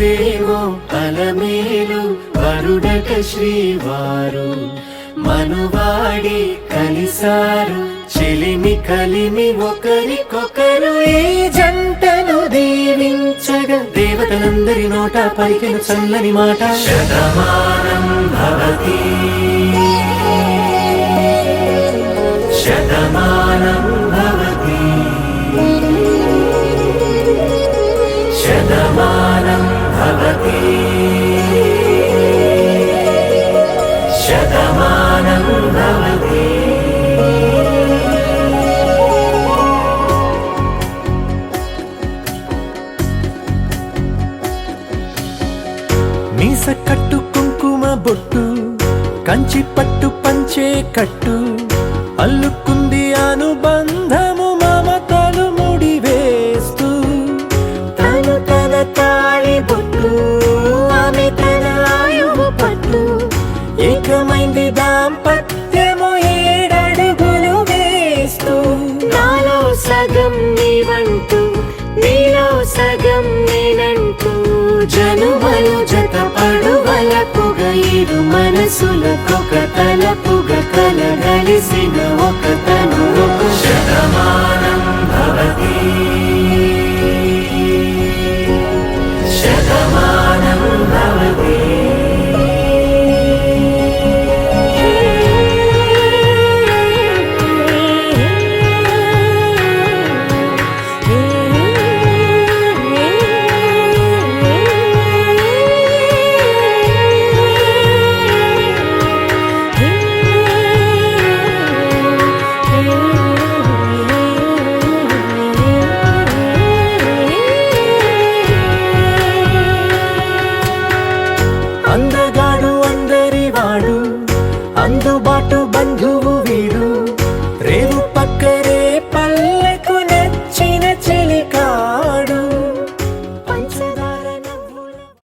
గురువేమో అలమేలు వరుడట శ్రీవారు మనువాడి కలిసారు చెలిమి కలిమి ఒకరికొకరు ఈ జంటను దీవించగా దేవతలందరి నోట పలికిన చల్లని మాట శతమానం భవతి శతమానం భవతి శతమానం భవతి శతమానం భవతి. మీస కట్టు కుంకుమ బొట్టు కంచి పట్టు పంచే కట్టు అల్లుకుంది అనుబంధము మమతలు ముడివేస్తూ తను తన తాళి బొట్టు ఆమె తన ఆయువు పట్టు ఏకమైంది దాంపత్యము 7 అడుగులు వేస్తూ నాలో సగం నీవంటూ నీలో సగం నేనంటూ జనుమలు జతపడువలపుగ ఇరు మనసులకొక తలపుగ కలగలిసిన ఒక తను శతమానం భవతి శతమానం భవతి. అందగాడు అందరి వాడు అందుబాటు